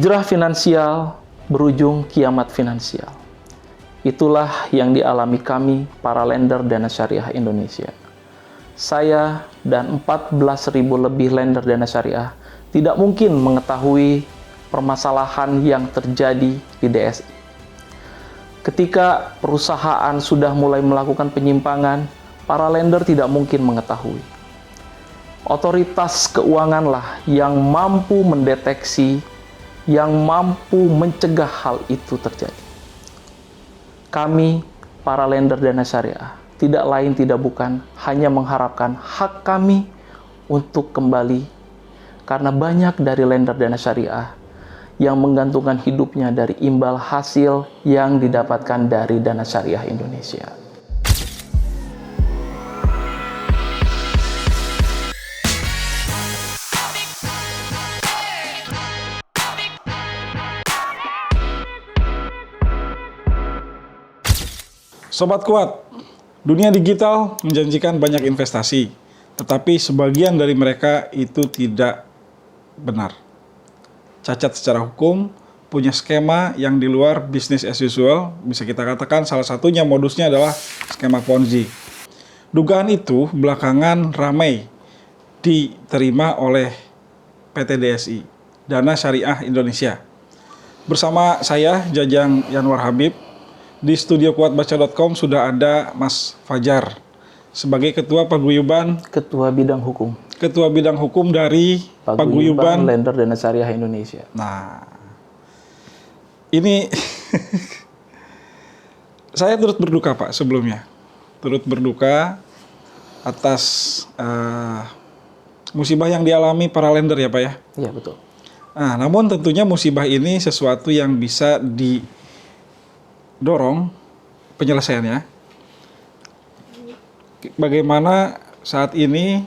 Hijrah finansial berujung kiamat finansial. Itulah yang dialami kami, para lender dana syariah Indonesia. Saya dan 14.000 lebih lender dana syariah tidak mungkin mengetahui permasalahan yang terjadi di DSI. Ketika perusahaan sudah mulai melakukan penyimpangan, para lender tidak mungkin mengetahui. Otoritas keuanganlah yang mampu mendeteksi, yang mampu mencegah hal itu terjadi. Kami, para lender dana syariah, tidak lain tidak bukan hanya mengharapkan hak kami untuk kembali, karena banyak dari lender dana syariah yang menggantungkan hidupnya dari imbal hasil yang didapatkan dari dana syariah Indonesia. Sobat Kuat, dunia digital menjanjikan banyak investasi, tetapi sebagian dari mereka itu tidak benar. Cacat secara hukum, punya skema yang di luar bisnis as usual, bisa kita katakan salah satunya modusnya adalah skema Ponzi. Dugaan itu belakangan ramai diterima oleh PT DSI, Dana Syariah Indonesia. Bersama saya, Jajang Yanwar Habib, di studio kuatbaca.com sudah ada Mas Fajar sebagai Ketua Paguyuban Ketua Bidang Hukum. Ketua Bidang Hukum dari Paguyuban Lender Dana Syariah Indonesia. Nah, ini saya turut berduka Pak sebelumnya. Turut berduka atas musibah yang dialami para lender ya Pak ya? Iya betul. Nah, namun tentunya musibah ini sesuatu yang bisa dorong penyelesaiannya. Bagaimana saat ini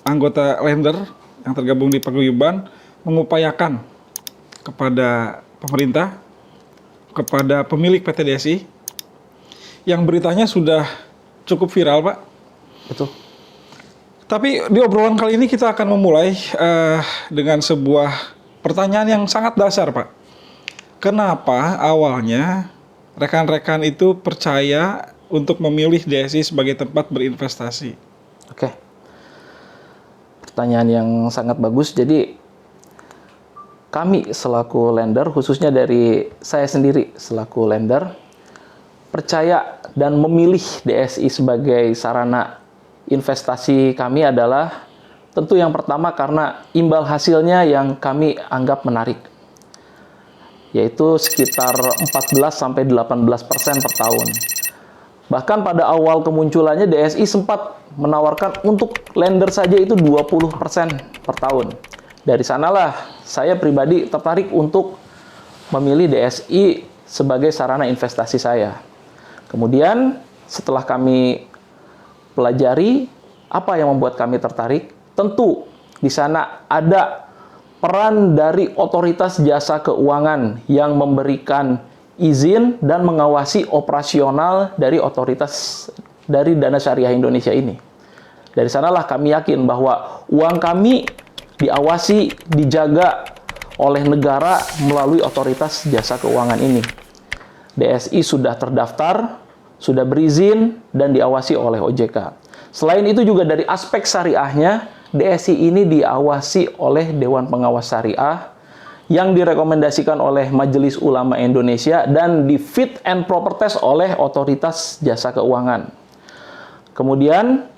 anggota lender yang tergabung di Paguyuban mengupayakan kepada pemerintah, kepada pemilik PT DSI yang beritanya sudah cukup viral, Pak. Betul. Tapi di obrolan kali ini kita akan memulai dengan sebuah pertanyaan yang sangat dasar, Pak. Kenapa awalnya rekan-rekan itu percaya untuk memilih DSI sebagai tempat berinvestasi? Oke. Pertanyaan yang sangat bagus. Jadi kami selaku lender, khususnya dari saya sendiri selaku lender, percaya dan memilih DSI sebagai sarana investasi kami adalah tentu yang pertama karena imbal hasilnya yang kami anggap menarik, yaitu sekitar 14-18% per tahun. Bahkan pada awal kemunculannya DSI sempat menawarkan untuk lender saja itu 20% per tahun. Dari sanalah saya pribadi tertarik untuk memilih DSI sebagai sarana investasi saya. Kemudian setelah kami pelajari apa yang membuat kami tertarik, tentu di sana ada peran dari otoritas jasa keuangan yang memberikan izin dan mengawasi operasional dari otoritas dari Dana Syariah Indonesia ini. Dari sanalah kami yakin bahwa uang kami diawasi, dijaga oleh negara melalui otoritas jasa keuangan ini. DSI sudah terdaftar, sudah berizin, dan diawasi oleh OJK. Selain itu juga dari aspek syariahnya, DSI ini diawasi oleh Dewan Pengawas Syariah yang direkomendasikan oleh Majelis Ulama Indonesia dan di fit and proper test oleh otoritas jasa keuangan. Kemudian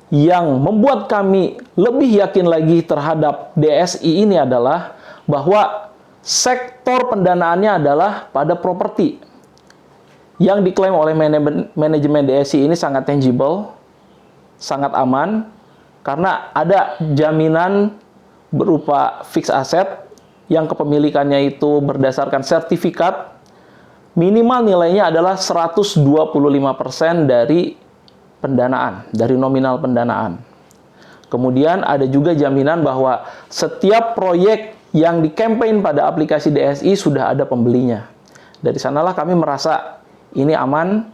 yang membuat kami lebih yakin lagi terhadap DSI ini adalah bahwa sektor pendanaannya adalah pada properti. Yang diklaim oleh manajemen DSI ini sangat tangible, sangat aman, karena ada jaminan berupa fixed asset yang kepemilikannya itu berdasarkan sertifikat, minimal nilainya adalah 125% dari pendanaan, dari nominal pendanaan. Kemudian ada juga jaminan bahwa setiap proyek yang di-campaign pada aplikasi DSI sudah ada pembelinya. Dari sanalah kami merasa ini aman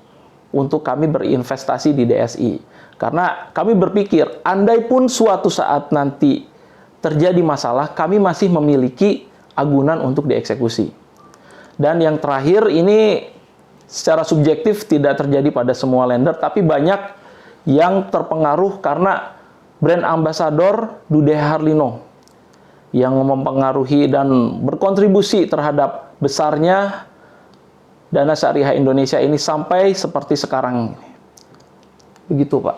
untuk kami berinvestasi di DSI. Karena kami berpikir, andai pun suatu saat nanti terjadi masalah, kami masih memiliki agunan untuk dieksekusi. Dan yang terakhir ini secara subjektif tidak terjadi pada semua lender, tapi banyak yang terpengaruh karena brand ambassador Dude Harlino yang mempengaruhi dan berkontribusi terhadap besarnya Dana Syariah Indonesia ini sampai seperti sekarang. Begitu, Pak.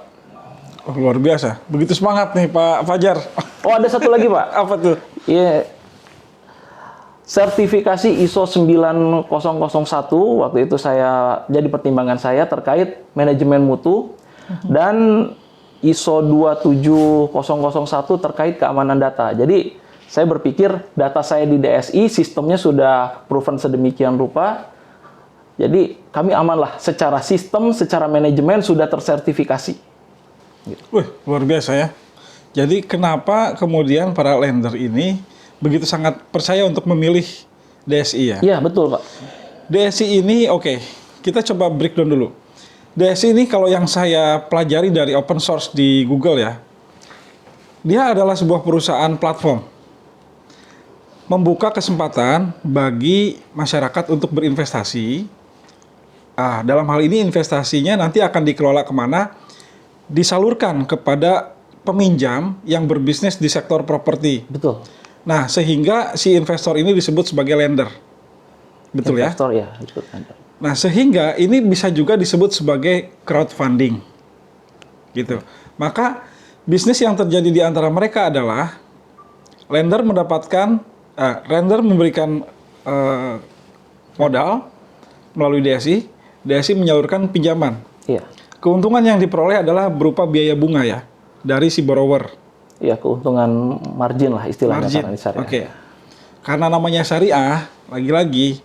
Oh, luar biasa. Begitu semangat nih Pak Fajar. Oh, ada satu lagi, Pak. Apa tuh? Iya. Sertifikasi ISO 9001 waktu itu jadi pertimbangan saya terkait manajemen mutu dan ISO 27001 terkait keamanan data. Jadi saya berpikir data saya di DSI sistemnya sudah proven sedemikian rupa. Jadi kami amanlah secara sistem, secara manajemen sudah tersertifikasi. Wih, luar biasa ya. Jadi kenapa kemudian para lender ini begitu sangat percaya untuk memilih DSI ya? Iya, betul, Pak. DSI ini oke, kita coba breakdown dulu. DSI ini kalau yang saya pelajari dari open source di Google ya, dia adalah sebuah perusahaan platform. Membuka kesempatan bagi masyarakat untuk berinvestasi. Dalam hal ini investasinya nanti akan dikelola kemana? Disalurkan kepada peminjam yang berbisnis di sektor properti. Betul. Nah, sehingga si investor ini disebut sebagai lender. Betul investor, ya? Disebut lender. Nah, sehingga ini bisa juga disebut sebagai crowdfunding. Gitu. Maka bisnis yang terjadi di antara mereka adalah lender memberikan modal melalui DSI, DSI menyalurkan pinjaman. Iya. Keuntungan yang diperoleh adalah berupa biaya bunga ya dari si borrower. Iya, keuntungan margin lah istilahnya. Margin. Oke. Karena namanya syariah, lagi-lagi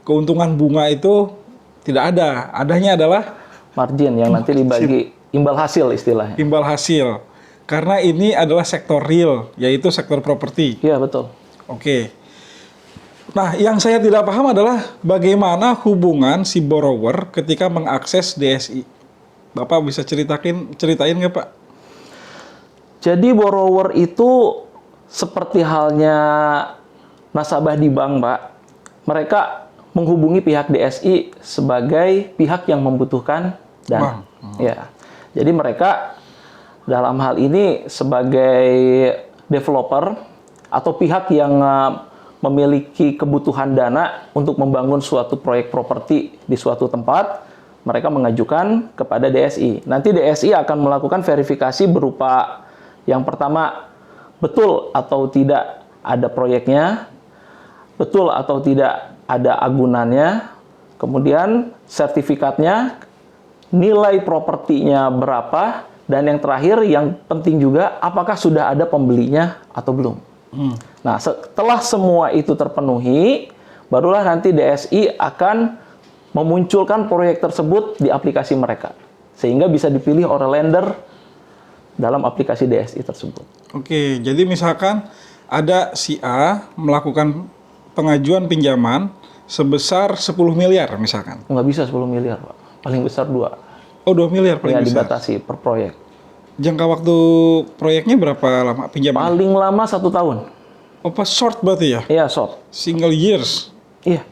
keuntungan bunga itu tidak ada. Adanya adalah margin yang nanti dibagi imbal hasil istilahnya. Imbal hasil. Karena ini adalah sektor real, yaitu sektor properti. Iya, betul. Oke. Nah, yang saya tidak paham adalah bagaimana hubungan si borrower ketika mengakses DSI. Bapak bisa ceritain nggak, Pak? Jadi borrower itu seperti halnya nasabah di bank, Pak. Mereka menghubungi pihak DSI sebagai pihak yang membutuhkan dana. Ya. Jadi mereka dalam hal ini sebagai developer atau pihak yang memiliki kebutuhan dana untuk membangun suatu proyek properti di suatu tempat, mereka mengajukan kepada DSI. Nanti DSI akan melakukan verifikasi berupa yang pertama, betul atau tidak ada proyeknya, betul atau tidak ada agunannya, kemudian sertifikatnya, nilai propertinya berapa, dan yang terakhir yang penting juga apakah sudah ada pembelinya atau belum. Nah, setelah semua itu terpenuhi, barulah nanti DSI akan memunculkan proyek tersebut di aplikasi mereka, sehingga bisa dipilih oleh lender dalam aplikasi DSI tersebut. Oke, jadi misalkan ada si A melakukan pengajuan pinjaman sebesar 10 miliar misalkan. Nggak bisa 10 miliar, Pak. Paling besar 2. Oh, 2 miliar paling Ya, besar. dibatasi per proyek. Jangka waktu proyeknya berapa lama pinjaman? Paling lama 1 tahun. Oh, pas short berarti ya? Iya, short. Single years. Iya.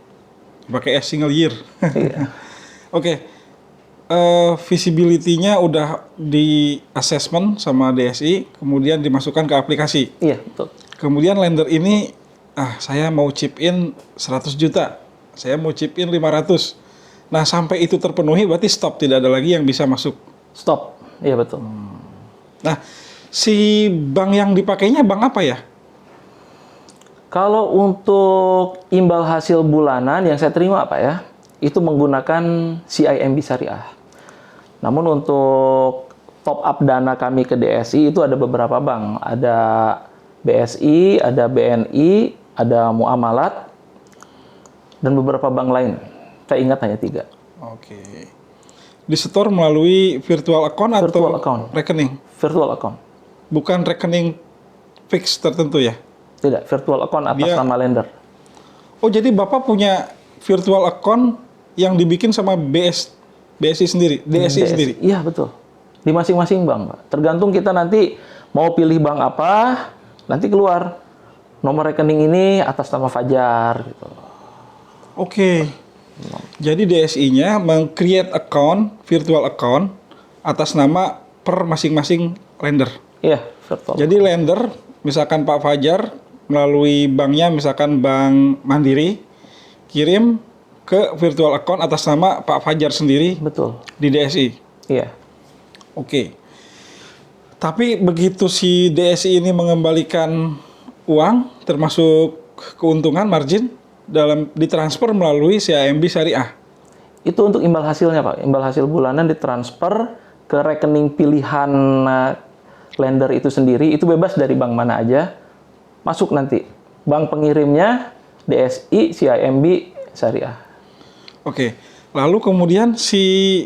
Pakai single year. Iya. Oke. Visibility-nya udah di assessment sama DSI, kemudian dimasukkan ke aplikasi. Iya, betul. Kemudian lender ini, saya mau chip in 100 juta, saya mau chip in 500. Nah, sampai itu terpenuhi berarti stop, tidak ada lagi yang bisa masuk. Stop. Iya, betul. Nah, si bank yang dipakainya bank apa ya? Kalau untuk imbal hasil bulanan yang saya terima, Pak ya, itu menggunakan CIMB Syariah. Namun untuk top up dana kami ke DSI itu ada beberapa bank. Ada BSI, ada BNI, ada Muamalat, dan beberapa bank lain. Saya ingat hanya 3. Oke. Disetor melalui virtual account Virtual atau account. rekening? Virtual account. Bukan rekening fix tertentu ya? Tidak, virtual account atas nama lender. Oh, jadi Bapak punya virtual account yang dibikin sama BSI sendiri, DSI sendiri? Iya, betul. Di masing-masing bank, Pak. Tergantung kita nanti mau pilih bank apa, nanti keluar nomor rekening ini atas nama Fajar gitu. Oke. Jadi DSI-nya meng-create account, virtual account atas nama per masing-masing lender. Iya, virtual. Jadi lender, misalkan Pak Fajar melalui banknya, misalkan Bank Mandiri, kirim ke virtual account atas nama Pak Fajar sendiri Betul. di DSI. Iya. Oke. Tapi begitu si DSI ini mengembalikan uang, termasuk keuntungan margin, ditransfer melalui CIMB Syariah. Itu untuk imbal hasilnya, Pak. Imbal hasil bulanan ditransfer ke rekening pilihan lender itu sendiri. Itu bebas dari bank mana aja. Masuk nanti. Bank pengirimnya DSI, CIMB Syariah. Oke. Lalu kemudian si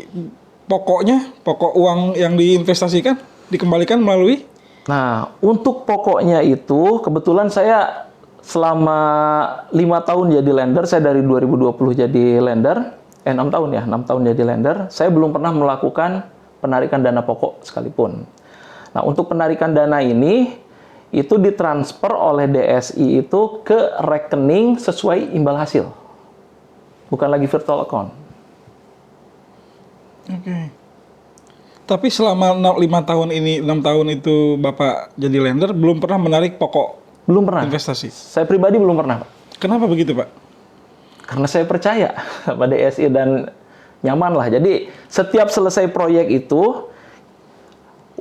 pokok uang yang diinvestasikan dikembalikan melalui? Nah, untuk pokoknya itu kebetulan saya selama 5 tahun jadi lender, saya dari 2020 jadi lender, 6 tahun ya, 6 tahun jadi lender, saya belum pernah melakukan penarikan dana pokok sekalipun. Nah, untuk penarikan dana ini, itu ditransfer oleh DSI itu ke rekening sesuai imbal hasil. Bukan lagi virtual account. Oke. Tapi selama 6 tahun itu Bapak jadi lender, belum pernah menarik pokok Belum pernah. investasi? Saya pribadi belum pernah, Pak. Kenapa begitu, Pak? Karena saya percaya pada DSI dan nyaman lah. Jadi setiap selesai proyek itu,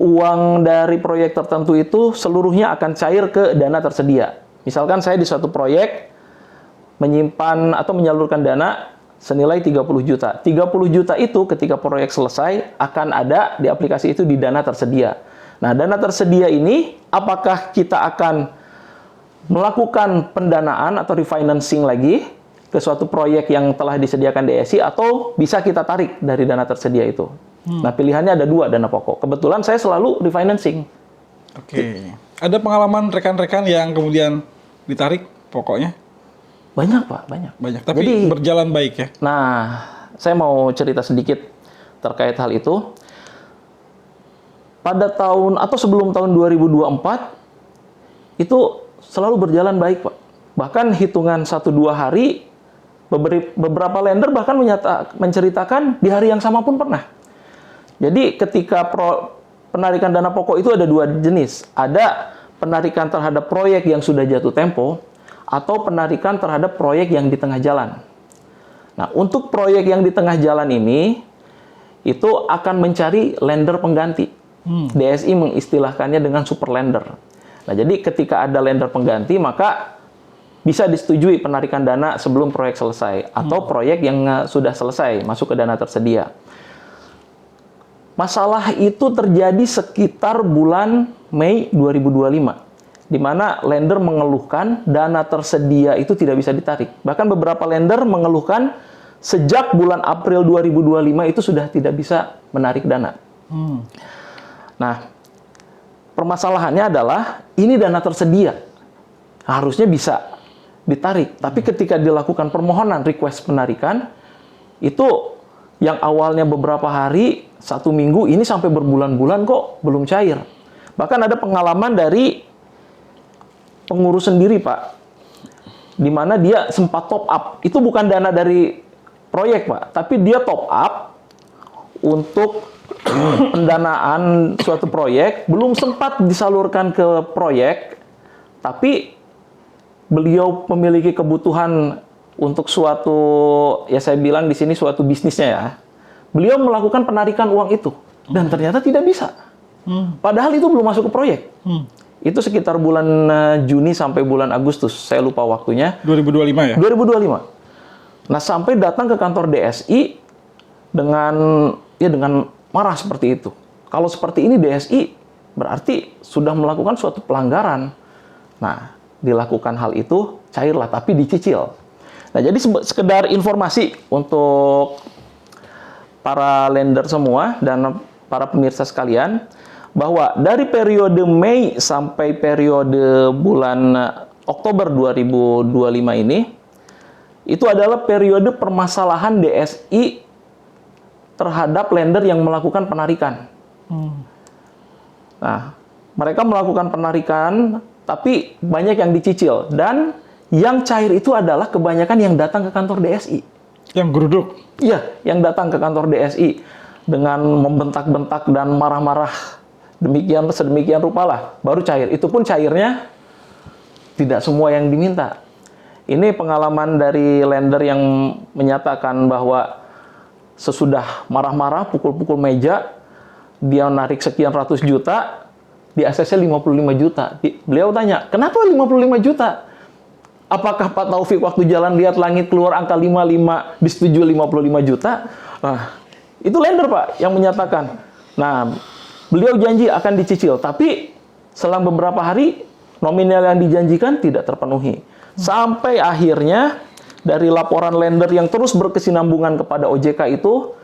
uang dari proyek tertentu itu seluruhnya akan cair ke dana tersedia. Misalkan saya di suatu proyek menyimpan atau menyalurkan dana senilai 30 juta. 30 juta itu ketika proyek selesai akan ada di aplikasi itu di dana tersedia. Nah, dana tersedia ini apakah kita akan melakukan pendanaan atau refinancing lagi ke suatu proyek yang telah disediakan DSI atau bisa kita tarik dari dana tersedia itu. Nah, pilihannya ada 2 dana pokok. Kebetulan saya selalu refinancing. Oke. Ada pengalaman rekan-rekan yang kemudian ditarik pokoknya? Banyak, Pak, banyak. Banyak, tapi Jadi, berjalan baik ya? nah, saya mau cerita sedikit terkait hal itu. Pada tahun atau sebelum tahun 2024 itu selalu berjalan baik, Pak. Bahkan hitungan 1-2 hari, beberapa lender bahkan menceritakan di hari yang sama pun pernah. Jadi ketika penarikan dana pokok itu ada 2 jenis. Ada penarikan terhadap proyek yang sudah jatuh tempo, atau penarikan terhadap proyek yang di tengah jalan. Nah, untuk proyek yang di tengah jalan ini, itu akan mencari lender pengganti. DSI mengistilahkannya dengan super lender. Nah, jadi ketika ada lender pengganti, maka bisa disetujui penarikan dana sebelum proyek selesai, atau proyek yang sudah selesai, masuk ke dana tersedia. Masalah itu terjadi sekitar bulan Mei 2025. Di mana lender mengeluhkan dana tersedia itu tidak bisa ditarik. Bahkan beberapa lender mengeluhkan sejak bulan April 2025 itu sudah tidak bisa menarik dana. Nah, permasalahannya adalah ini dana tersedia. Harusnya bisa ditarik. Tapi ketika dilakukan permohonan request penarikan, itu yang awalnya beberapa hari, 1 minggu, ini sampai berbulan-bulan kok belum cair. Bahkan ada pengalaman dari pengurus sendiri, Pak, di mana dia sempat top up. Itu bukan dana dari proyek, Pak, tapi dia top up untuk pendanaan suatu proyek, belum sempat disalurkan ke proyek, tapi beliau memiliki kebutuhan untuk suatu, ya saya bilang di sini suatu bisnisnya ya. Beliau melakukan penarikan uang itu, dan ternyata tidak bisa. Padahal itu belum masuk ke proyek. Itu sekitar bulan Juni sampai bulan Agustus, saya lupa waktunya. 2025 ya? 2025. Nah, sampai datang ke kantor DSI dengan marah seperti itu. Kalau seperti ini DSI berarti sudah melakukan suatu pelanggaran. Nah, dilakukan hal itu, cairlah tapi dicicil. Nah, jadi sekedar informasi untuk para lender semua dan para pemirsa sekalian, bahwa dari periode Mei sampai periode bulan Oktober 2025 ini, itu adalah periode permasalahan DSI terhadap lender yang melakukan penarikan. Nah, mereka melakukan penarikan tapi banyak yang dicicil. Dan yang cair itu adalah kebanyakan yang datang ke kantor DSI. Yang geruduk? Iya, yang datang ke kantor DSI dengan membentak-bentak dan marah-marah sedemikian rupa lah, baru cair. Itu pun cairnya tidak semua yang diminta. Ini pengalaman dari lender yang menyatakan bahwa sesudah marah-marah, pukul-pukul meja, dia narik sekian ratus juta, di ACC 55 juta. Beliau tanya, kenapa 55 juta? Apakah Pak Taufik waktu jalan lihat langit keluar angka 55, disetujui 55 juta? Nah, itu lender Pak yang menyatakan. Nah, beliau janji akan dicicil, tapi selang beberapa hari nominal yang dijanjikan tidak terpenuhi. Sampai akhirnya dari laporan lender yang terus berkesinambungan kepada OJK itu,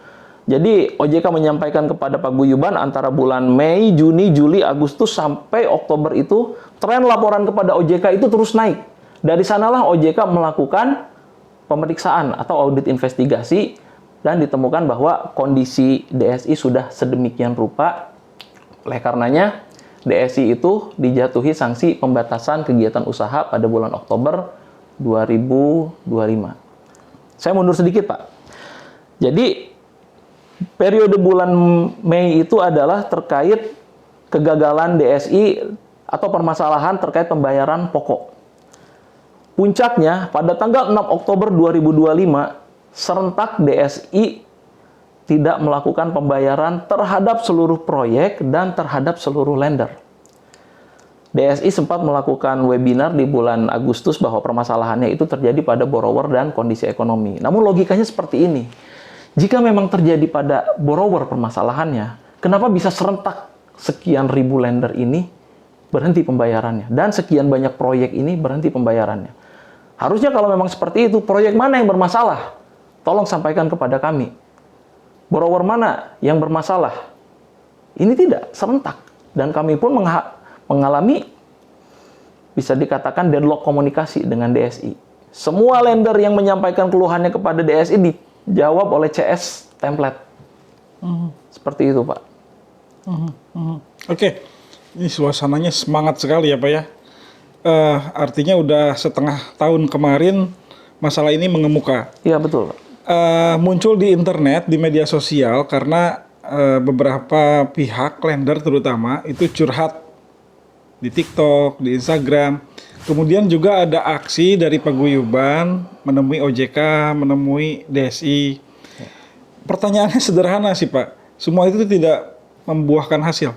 jadi OJK menyampaikan kepada paguyuban antara bulan Mei, Juni, Juli, Agustus sampai Oktober itu, tren laporan kepada OJK itu terus naik. Dari sanalah OJK melakukan pemeriksaan atau audit investigasi dan ditemukan bahwa kondisi DSI sudah sedemikian rupa. Oleh karenanya, DSI itu dijatuhi sanksi pembatasan kegiatan usaha pada bulan Oktober 2025. Saya mundur sedikit, Pak. Jadi, periode bulan Mei itu adalah terkait kegagalan DSI atau permasalahan terkait pembayaran pokok. Puncaknya, pada tanggal 6 Oktober 2025, serentak DSI tidak melakukan pembayaran terhadap seluruh proyek dan terhadap seluruh lender. DSI sempat melakukan webinar di bulan Agustus bahwa permasalahannya itu terjadi pada borrower dan kondisi ekonomi. Namun logikanya seperti ini. Jika memang terjadi pada borrower permasalahannya, kenapa bisa serentak sekian ribu lender ini berhenti pembayarannya? Dan sekian banyak proyek ini berhenti pembayarannya? Harusnya kalau memang seperti itu, proyek mana yang bermasalah? Tolong sampaikan kepada kami. Borrower mana yang bermasalah? Ini tidak serentak. Dan kami pun mengalami, bisa dikatakan deadlock komunikasi dengan DSI. Semua lender yang menyampaikan keluhannya kepada DSI dijawab oleh CS template. Seperti itu, Pak. Oke, ini suasananya semangat sekali ya Pak ya. Artinya udah setengah tahun kemarin masalah ini mengemuka. Iya, betul, Pak. Muncul di internet, di media sosial karena beberapa pihak lender terutama itu curhat di TikTok, di Instagram. Kemudian juga ada aksi dari paguyuban menemui OJK, menemui DSI. Pertanyaannya sederhana sih Pak, semua itu tidak membuahkan hasil.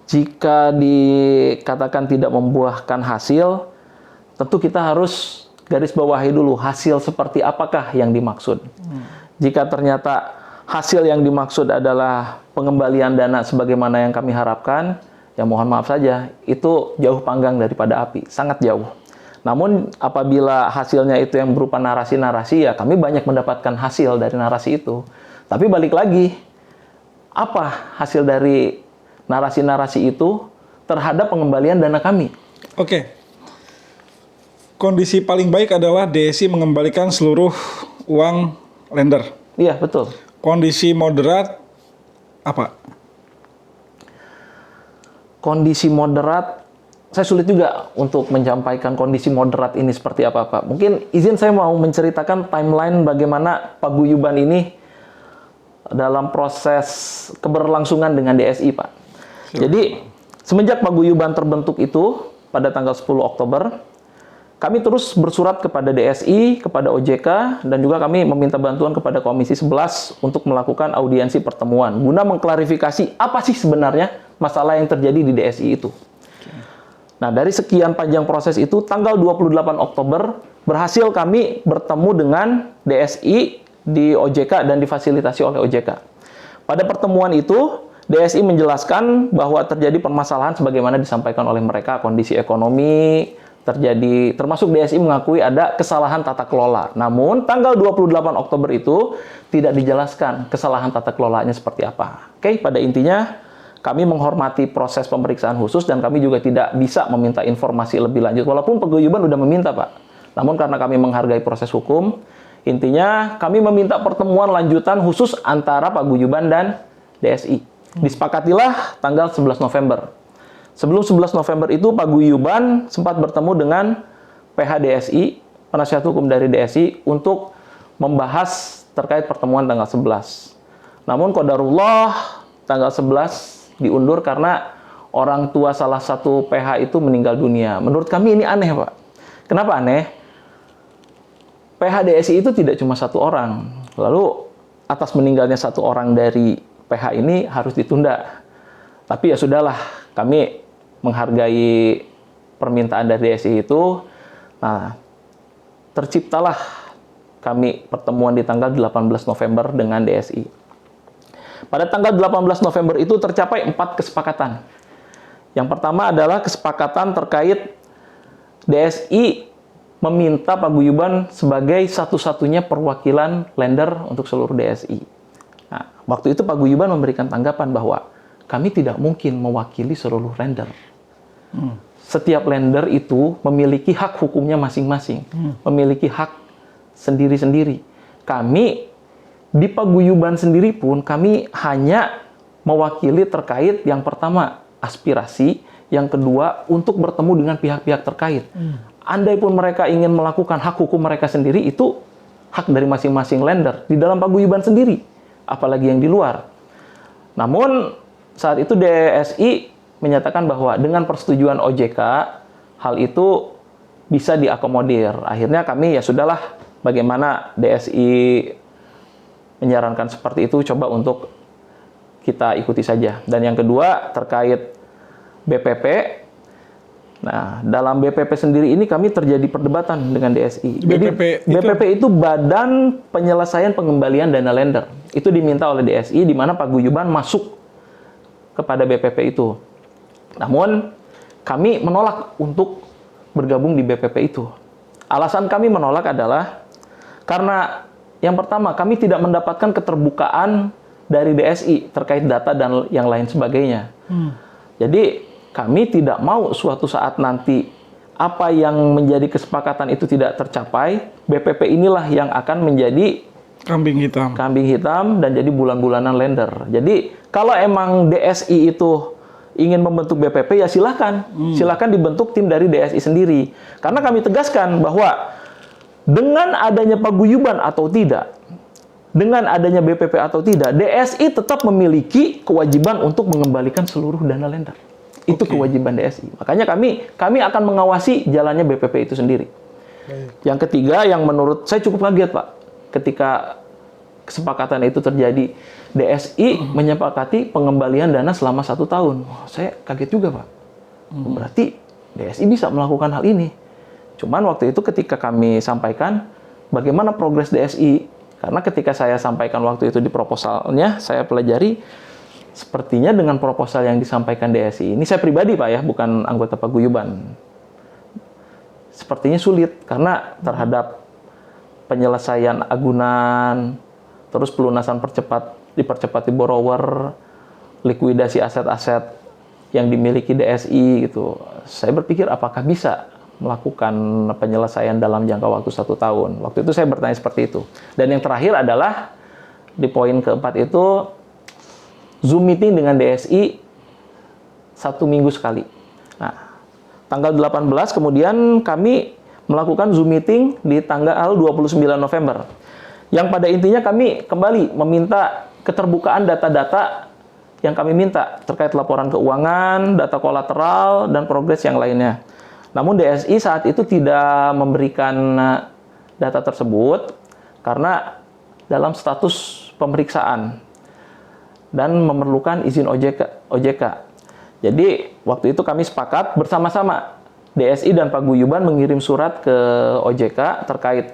Jika dikatakan tidak membuahkan hasil, tentu kita harus garis bawahi dulu hasil seperti apakah yang dimaksud. Jika ternyata hasil yang dimaksud adalah pengembalian dana sebagaimana yang kami harapkan, ya mohon maaf saja, itu jauh panggang daripada api, sangat jauh. Namun apabila hasilnya itu yang berupa narasi-narasi, ya kami banyak mendapatkan hasil dari narasi itu. Tapi balik lagi, apa hasil dari narasi-narasi itu terhadap pengembalian dana kami? Oke. Kondisi paling baik adalah DSI mengembalikan seluruh uang lender. Iya, betul. Kondisi moderat apa? Kondisi moderat, saya sulit juga untuk menyampaikan kondisi moderat ini seperti apa, Pak. Mungkin izin saya mau menceritakan timeline bagaimana paguyuban ini dalam proses keberlangsungan dengan DSI, Pak. Jadi, semenjak paguyuban terbentuk itu pada tanggal 10 Oktober, kami terus bersurat kepada DSI, kepada OJK, dan juga kami meminta bantuan kepada Komisi 11 untuk melakukan audiensi pertemuan guna mengklarifikasi apa sih sebenarnya masalah yang terjadi di DSI itu. Nah, dari sekian panjang proses itu, tanggal 28 Oktober berhasil kami bertemu dengan DSI di OJK dan difasilitasi oleh OJK. Pada pertemuan itu, DSI menjelaskan bahwa terjadi permasalahan sebagaimana disampaikan oleh mereka, kondisi ekonomi terjadi, termasuk DSI mengakui ada kesalahan tata kelola. Namun, tanggal 28 Oktober itu tidak dijelaskan kesalahan tata kelolanya seperti apa. Oke, pada intinya kami menghormati proses pemeriksaan khusus dan kami juga tidak bisa meminta informasi lebih lanjut. Walaupun paguyuban sudah meminta, Pak. Namun karena kami menghargai proses hukum, intinya kami meminta pertemuan lanjutan khusus antara paguyuban dan DSI. Disepakatilah tanggal 11 November. Sebelum 11 November itu Pak Guyuban sempat bertemu dengan PH DSI, penasihat hukum dari DSI, untuk membahas terkait pertemuan tanggal 11. Namun qadarullah tanggal 11 diundur karena orang tua salah satu PH itu meninggal dunia. Menurut kami ini aneh, Pak. Kenapa aneh? PH DSI itu tidak cuma satu orang. Lalu atas meninggalnya satu orang dari PH ini harus ditunda. Tapi ya sudahlah, kami menghargai permintaan dari DSI itu. Nah, terciptalah kami pertemuan di tanggal 18 November dengan DSI. Pada tanggal 18 November itu tercapai 4 kesepakatan. Yang pertama adalah kesepakatan terkait DSI meminta Pak Guyuban sebagai satu-satunya perwakilan lender untuk seluruh DSI. Nah, waktu itu Pak Guyuban memberikan tanggapan bahwa kami tidak mungkin mewakili seluruh lender. Setiap lender itu memiliki hak hukumnya masing-masing, memiliki hak sendiri-sendiri. Kami di Paguyuban sendiri pun kami hanya mewakili terkait yang pertama aspirasi, yang kedua untuk bertemu dengan pihak-pihak terkait. Andai pun mereka ingin melakukan hak hukum mereka sendiri, itu hak dari masing-masing lender di dalam Paguyuban sendiri, apalagi yang di luar. Namun saat itu DSI menyatakan bahwa dengan persetujuan OJK, hal itu bisa diakomodir. Akhirnya kami ya sudahlah, bagaimana DSI menyarankan seperti itu, coba untuk kita ikuti saja. Dan yang kedua terkait BPP. Nah, dalam BPP sendiri ini kami terjadi perdebatan dengan DSI. BPP itu Badan Penyelesaian Pengembalian Dana Lender. Itu diminta oleh DSI, di mana Pak Guyuban masuk kepada BPP itu. Namun, kami menolak untuk bergabung di BPP itu. Alasan kami menolak adalah karena yang pertama, kami tidak mendapatkan keterbukaan dari DSI terkait data dan yang lain sebagainya. Jadi, kami tidak mau suatu saat nanti apa yang menjadi kesepakatan itu tidak tercapai, BPP inilah yang akan menjadi kambing hitam dan jadi bulan-bulanan lender. Jadi, kalau emang DSI itu ingin membentuk BPP, ya silakan. Silakan dibentuk tim dari DSI sendiri. Karena kami tegaskan bahwa dengan adanya paguyuban atau tidak, dengan adanya BPP atau tidak, DSI tetap memiliki kewajiban untuk mengembalikan seluruh dana lender. Itu kewajiban DSI. Makanya kami akan mengawasi jalannya BPP itu sendiri. Yang ketiga, yang menurut saya cukup kaget, Pak, ketika kesepakatan itu terjadi, DSI menyepakati pengembalian dana selama 1 tahun. Wah, saya kaget juga, Pak. Berarti DSI bisa melakukan hal ini. Cuman waktu itu ketika kami sampaikan bagaimana progres DSI, karena ketika saya sampaikan waktu itu di proposalnya, saya pelajari, sepertinya dengan proposal yang disampaikan DSI ini, saya pribadi, Pak, ya, bukan anggota Paguyuban, sepertinya sulit karena terhadap penyelesaian agunan, terus pelunasan dipercepat di borrower, likuidasi aset-aset yang dimiliki DSI gitu. Saya berpikir apakah bisa melakukan penyelesaian dalam jangka waktu 1 tahun. Waktu itu saya bertanya seperti itu. Dan yang terakhir adalah di poin keempat itu Zoom meeting dengan DSI 1 minggu sekali. Nah, tanggal 18 kemudian kami melakukan Zoom meeting di tanggal 29 November. Yang pada intinya kami kembali meminta keterbukaan data-data yang kami minta terkait laporan keuangan, data kolateral, dan progres yang lainnya. Namun DSI saat itu tidak memberikan data tersebut karena dalam status pemeriksaan dan memerlukan izin OJK. Jadi waktu itu kami sepakat bersama-sama DSI dan Paguyuban mengirim surat ke OJK terkait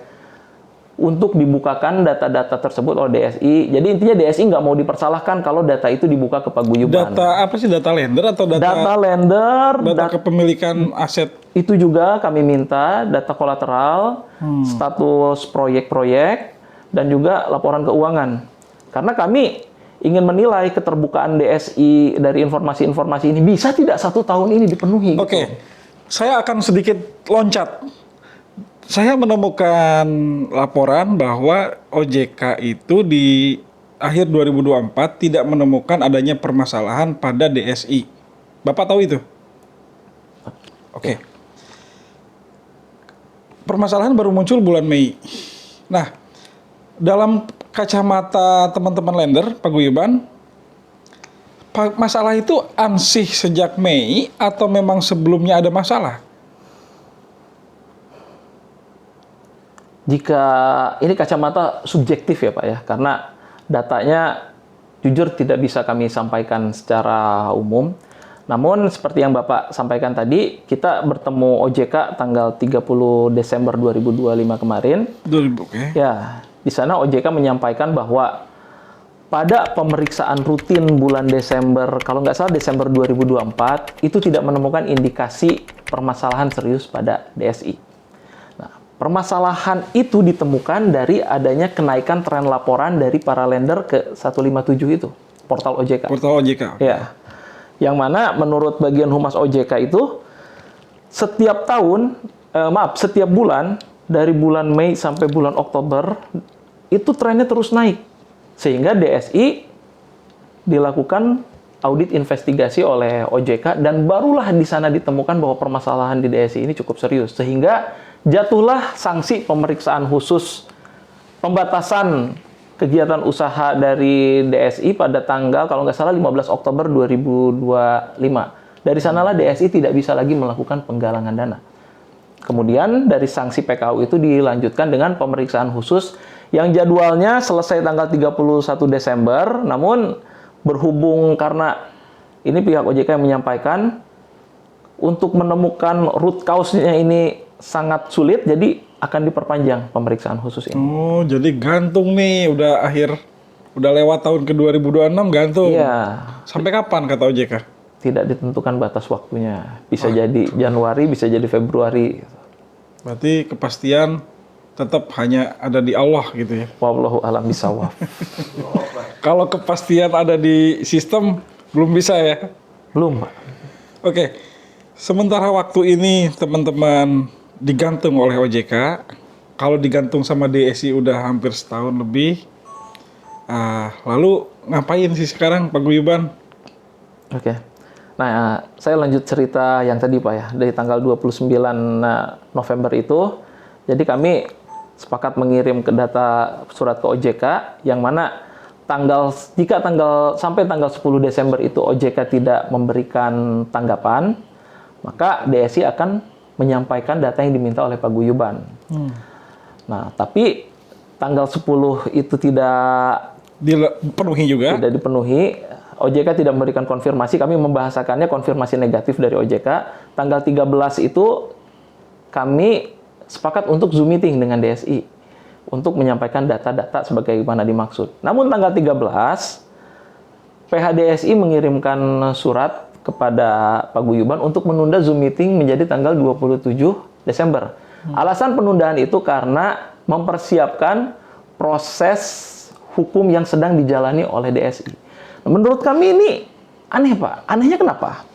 untuk dibukakan data-data tersebut oleh DSI. Jadi intinya DSI nggak mau dipersalahkan kalau data itu dibuka ke Paguyuban. Data apa sih? Data lender atau data lender, data kepemilikan aset? Itu juga kami minta data kolateral, status proyek-proyek, dan juga laporan keuangan. Karena kami ingin menilai keterbukaan DSI dari informasi-informasi ini bisa tidak 1 tahun ini dipenuhi. Oke, saya akan sedikit loncat. Saya menemukan laporan bahwa OJK itu di akhir 2024 tidak menemukan adanya permasalahan pada DSI. Bapak tahu itu? Oke. Permasalahan baru muncul bulan Mei. Nah, dalam kacamata teman-teman lender, paguyuban, masalah itu ansih sejak Mei atau memang sebelumnya ada masalah? Jika ini kacamata subjektif ya Pak ya, karena datanya jujur tidak bisa kami sampaikan secara umum. Namun seperti yang Bapak sampaikan tadi, kita bertemu OJK tanggal 30 Desember 2025 kemarin. 2000, oke. Ya, di sana OJK menyampaikan bahwa pada pemeriksaan rutin bulan Desember, kalau nggak salah Desember 2024, itu tidak menemukan indikasi permasalahan serius pada DSI. Nah, permasalahan itu ditemukan dari adanya kenaikan tren laporan dari para lender ke 157 itu, portal OJK. Portal OJK. Ya, yang mana menurut bagian humas OJK itu setiap tahun, setiap bulan dari bulan Mei sampai bulan Oktober itu trennya terus naik, sehingga DSI dilakukan audit investigasi oleh OJK dan barulah di sana ditemukan bahwa permasalahan di DSI ini cukup serius, sehingga jatuhlah sanksi pemeriksaan khusus pembatasan kegiatan usaha dari DSI pada tanggal, kalau nggak salah, 15 Oktober 2025. Dari sanalah DSI tidak bisa lagi melakukan penggalangan dana. Kemudian dari sanksi PKU itu dilanjutkan dengan pemeriksaan khusus yang jadwalnya selesai tanggal 31 Desember, namun berhubung karena ini pihak OJK yang menyampaikan untuk menemukan root cause-nya ini sangat sulit, jadi akan diperpanjang pemeriksaan khusus ini. Oh, jadi gantung nih, udah lewat tahun ke 2026 gantung. Iya. Sampai kapan kata OJK? Tidak ditentukan batas waktunya. Bisa jadi Januari, bisa jadi Februari. Berarti kepastian tetap hanya ada di Allah gitu ya. Wallahu a'lam bishawab. Kalau kepastian ada di sistem belum bisa ya. Belum, Pak. Oke. Sementara waktu ini teman-teman digantung oleh OJK. Kalau digantung sama DSI udah hampir setahun lebih. Lalu ngapain sih sekarang paguyuban? Oke. Nah, saya lanjut cerita yang tadi Pak ya. Dari tanggal 29 November itu, jadi kami sepakat mengirim ke data surat ke OJK yang mana sampai tanggal 10 Desember itu OJK tidak memberikan tanggapan, maka DSI akan menyampaikan data yang diminta oleh paguyuban. Nah, tapi tanggal 10 itu tidak dipenuhi juga. Tidak dipenuhi. OJK tidak memberikan konfirmasi, kami membahasakannya konfirmasi negatif dari OJK. Tanggal 13 itu kami sepakat untuk Zoom meeting dengan DSI untuk menyampaikan data-data sebagaimana dimaksud. Namun tanggal 13, PHDSI mengirimkan surat kepada paguyuban untuk menunda Zoom meeting menjadi tanggal 27 Desember. Alasan penundaan itu karena mempersiapkan proses hukum yang sedang dijalani oleh DSI. Menurut kami ini aneh, Pak. Anehnya kenapa?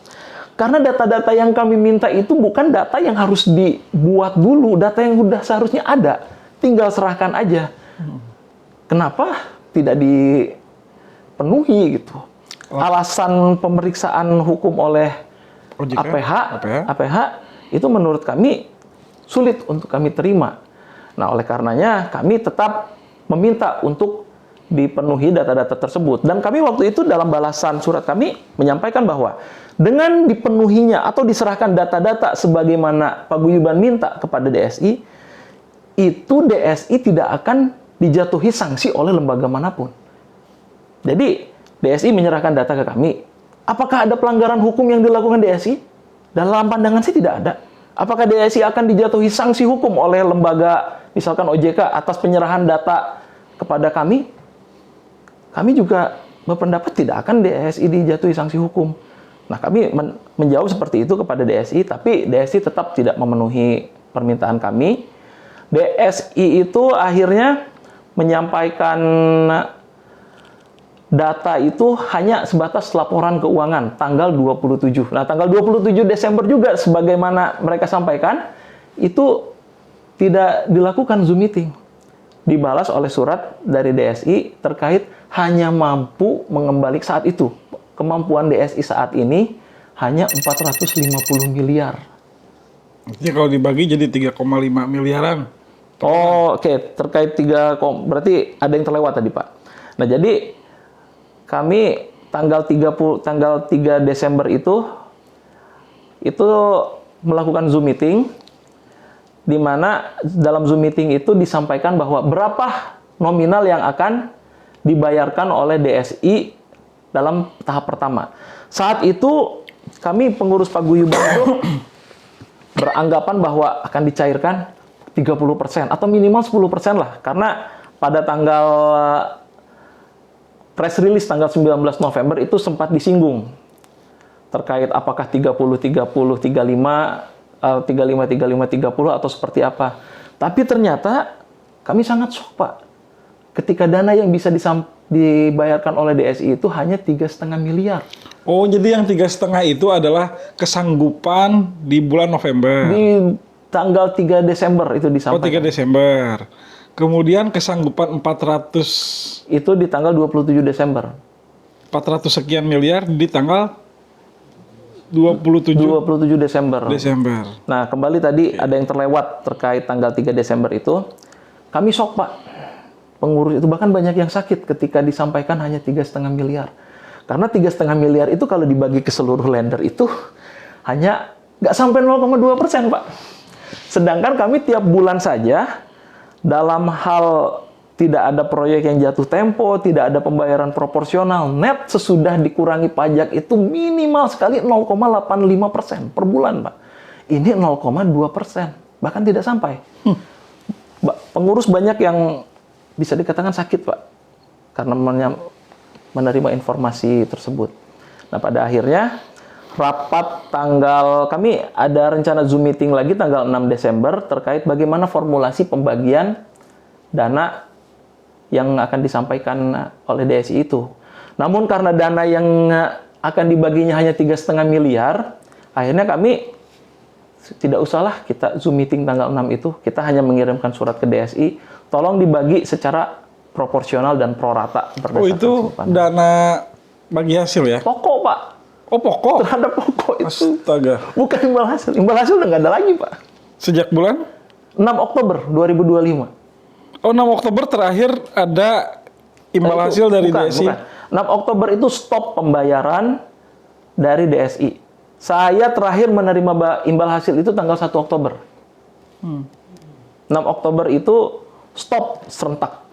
Karena data-data yang kami minta itu bukan data yang harus dibuat dulu, data yang sudah seharusnya ada. Tinggal serahkan aja. Kenapa tidak dipenuhi gitu? Alasan pemeriksaan hukum oleh OJK, APH itu menurut kami sulit untuk kami terima. Nah, oleh karenanya kami tetap meminta untuk dipenuhi data-data tersebut. Dan kami waktu itu dalam balasan surat kami menyampaikan bahwa dengan dipenuhinya atau diserahkan data-data sebagaimana paguyuban minta kepada DSI, itu DSI tidak akan dijatuhi sanksi oleh lembaga manapun. Jadi, DSI menyerahkan data ke kami. Apakah ada pelanggaran hukum yang dilakukan DSI? Dalam pandangan saya tidak ada. Apakah DSI akan dijatuhi sanksi hukum oleh lembaga, misalkan OJK, atas penyerahan data kepada kami? Kami juga berpendapat tidak akan DSI dijatuhi sanksi hukum. Nah, kami menjawab seperti itu kepada DSI, tapi DSI tetap tidak memenuhi permintaan kami. DSI itu akhirnya menyampaikan data itu hanya sebatas laporan keuangan tanggal 27. Nah, tanggal 27 Desember juga sebagaimana mereka sampaikan, itu tidak dilakukan Zoom meeting. Dibalas oleh surat dari DSI terkait hanya mampu mengembalikan saat itu. Kemampuan DSI saat ini hanya 450 miliar. Artinya kalau dibagi jadi 3,5 miliaran. Oh, oke. Terkait berarti ada yang terlewat tadi, Pak. Nah, jadi kami tanggal 3 Desember itu melakukan Zoom meeting, di mana dalam Zoom meeting itu disampaikan bahwa berapa nominal yang akan dibayarkan oleh DSI dalam tahap pertama. Saat itu kami pengurus paguyuban itu beranggapan bahwa akan dicairkan 30% atau minimal 10% lah. Karena pada tanggal press release tanggal 19 November itu sempat disinggung terkait apakah 30, 35, 30 atau seperti apa. Tapi ternyata kami sangat shock, Pak. Ketika dana yang bisa dibayarkan oleh DSI itu hanya 3,5 miliar. Oh, jadi yang 3,5 itu adalah kesanggupan di bulan November. Di tanggal 3 Desember itu Oh, disampaikan. 3 Desember. Kemudian kesanggupan 400 Itu di tanggal 27 Desember. 400 sekian miliar di tanggal 27 27 Desember. Desember. Nah, kembali tadi ada yang terlewat terkait tanggal 3 Desember itu. Kami shock, Pak. Pengurus itu bahkan banyak yang sakit ketika disampaikan hanya 3,5 miliar. Karena 3,5 miliar itu kalau dibagi ke seluruh lender itu hanya nggak sampai 0,2%, Pak. Sedangkan kami tiap bulan saja dalam hal tidak ada proyek yang jatuh tempo, tidak ada pembayaran proporsional, net sesudah dikurangi pajak itu minimal sekali 0,85% per bulan, Pak. Ini 0,2%, bahkan tidak sampai. Pengurus banyak yang bisa dikatakan sakit, Pak, karena menerima informasi tersebut. Nah, pada akhirnya kami ada rencana Zoom meeting lagi tanggal 6 Desember terkait bagaimana formulasi pembagian dana yang akan disampaikan oleh DSI itu. Namun karena dana yang akan dibaginya hanya 3,5 miliar, akhirnya kami tidak usahlah kita Zoom meeting tanggal 6 itu, kita hanya mengirimkan surat ke DSI, tolong dibagi secara proporsional dan prorata berdasarkan Oh, itu simpanan. dana bagi hasil ya? Pokok, Pak. Oh, pokok. Terhadap pokok itu. Astaga. Bukan imbal hasil. Imbal hasil udah nggak ada lagi, Pak. Sejak bulan? 6 Oktober 2025. Oh, 6 Oktober terakhir ada imbal Nah, itu, hasil dari bukan, DSI. bukan. 6 Oktober itu stop pembayaran dari DSI. Saya terakhir menerima imbal hasil itu tanggal 1 Oktober. 6 Oktober itu stop serentak.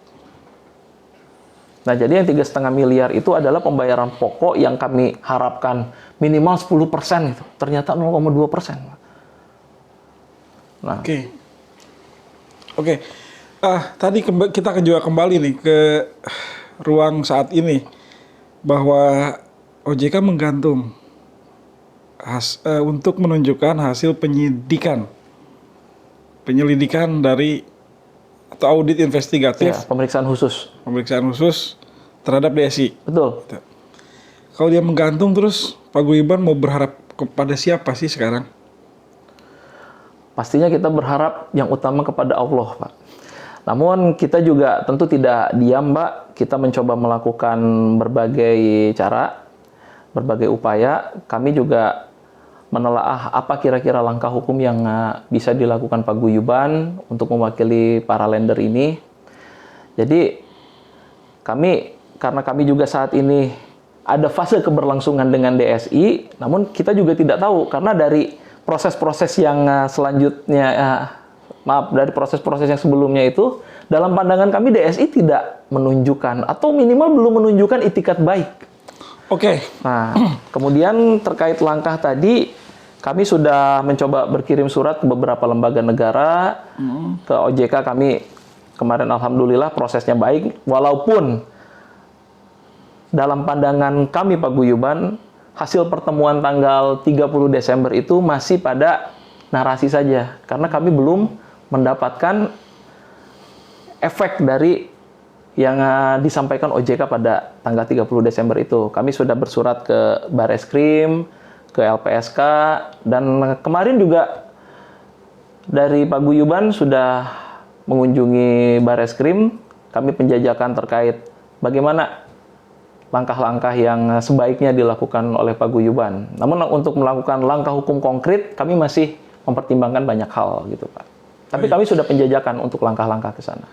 Nah, jadi yang 3,5 miliar itu adalah pembayaran pokok yang kami harapkan minimal 10% itu. Ternyata 0,2%. Nah, Oke. Tadi kita juga kembali nih ke ruang saat ini bahwa OJK menggantung untuk menunjukkan hasil penyelidikan dari atau audit investigatif ya, pemeriksaan khusus. terhadap DSI. Betul. Kalau dia menggantung terus, Paguyuban mau berharap kepada siapa sih sekarang? Pastinya kita berharap yang utama kepada Allah, Pak. Namun kita juga tentu tidak diam, Mbak. Kita mencoba melakukan berbagai cara, berbagai upaya. Kami juga menelaah apa kira-kira langkah hukum yang bisa dilakukan Paguyuban untuk mewakili para lender ini. Jadi karena kami juga saat ini ada fase keberlangsungan dengan DSI, namun kita juga tidak tahu karena dari proses-proses yang selanjutnya, dari proses-proses yang sebelumnya itu, dalam pandangan kami DSI tidak menunjukkan atau minimal belum menunjukkan itikat baik. Oke. Nah, kemudian terkait langkah tadi, kami sudah mencoba berkirim surat ke beberapa lembaga negara, ke OJK kami kemarin alhamdulillah prosesnya baik, walaupun dalam pandangan kami Paguyuban, hasil pertemuan tanggal 30 Desember itu masih pada narasi saja, karena kami belum mendapatkan efek dari yang disampaikan OJK pada tanggal 30 Desember itu. Kami sudah bersurat ke Bareskrim, ke LPSK, dan kemarin juga dari Paguyuban sudah mengunjungi Bareskrim. Kami penjajakan terkait bagaimana langkah-langkah yang sebaiknya dilakukan oleh Paguyuban. Namun untuk melakukan langkah hukum konkret, kami masih mempertimbangkan banyak hal gitu Pak. Tapi kami sudah penjajakan untuk langkah-langkah ke sana.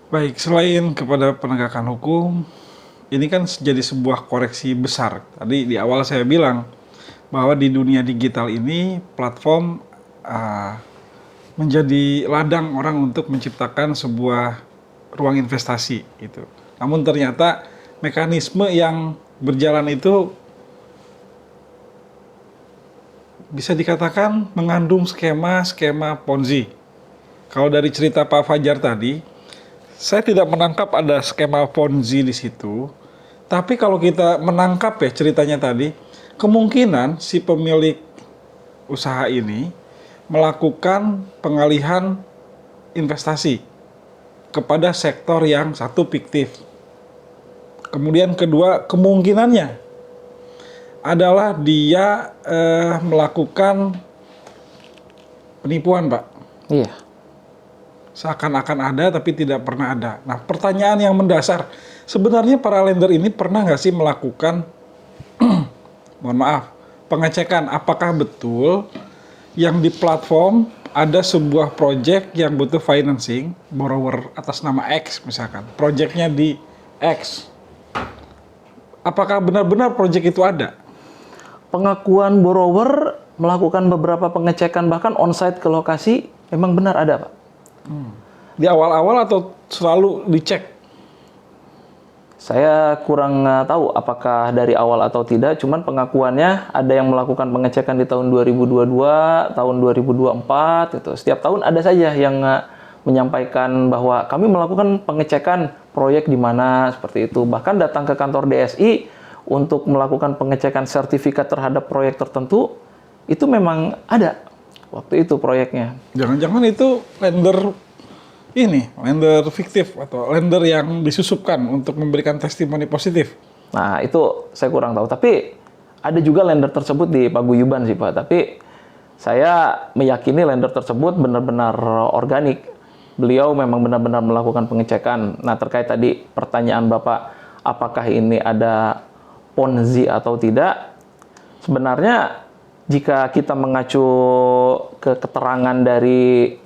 Baik, selain kepada penegakan hukum, ini kan jadi sebuah koreksi besar. Tadi di awal saya bilang bahwa di dunia digital ini platform menjadi ladang orang untuk menciptakan sebuah ruang investasi gitu. Namun ternyata mekanisme yang berjalan itu bisa dikatakan mengandung skema Ponzi. Kalau dari cerita Pak Fajar tadi, saya tidak menangkap ada skema Ponzi di situ. Tapi kalau kita menangkap ya ceritanya tadi, kemungkinan si pemilik usaha ini melakukan pengalihan investasi kepada sektor yang satu fiktif. Kemudian kedua, kemungkinannya adalah dia melakukan penipuan, Pak. Iya. Seakan-akan ada tapi tidak pernah ada. Nah, pertanyaan yang mendasar, sebenarnya para lender ini pernah nggak sih melakukan, mohon maaf, pengecekan apakah betul yang di platform ada sebuah project yang butuh financing, borrower atas nama X misalkan, projectnya di X. Apakah benar-benar project itu ada? Pengakuan borrower melakukan beberapa pengecekan bahkan on-site ke lokasi memang benar ada Pak. Di awal-awal atau selalu dicek? Saya kurang tahu apakah dari awal atau tidak, cuman pengakuannya ada yang melakukan pengecekan di tahun 2022, tahun 2024 gitu. Setiap tahun ada saja yang menyampaikan bahwa kami melakukan pengecekan proyek di mana seperti itu. Bahkan datang ke kantor DSI untuk melakukan pengecekan sertifikat terhadap proyek tertentu, itu memang ada waktu itu proyeknya. Jangan-jangan itu lender fiktif atau lender yang disusupkan untuk memberikan testimoni positif. Nah, itu saya kurang tahu. Tapi ada juga lender tersebut di Paguyuban sih Pak. Tapi saya meyakini lender tersebut benar-benar organik. Beliau memang benar-benar melakukan pengecekan. Nah, terkait tadi pertanyaan Bapak, apakah ini ada Ponzi atau tidak? Sebenarnya jika kita mengacu ke keterangan dari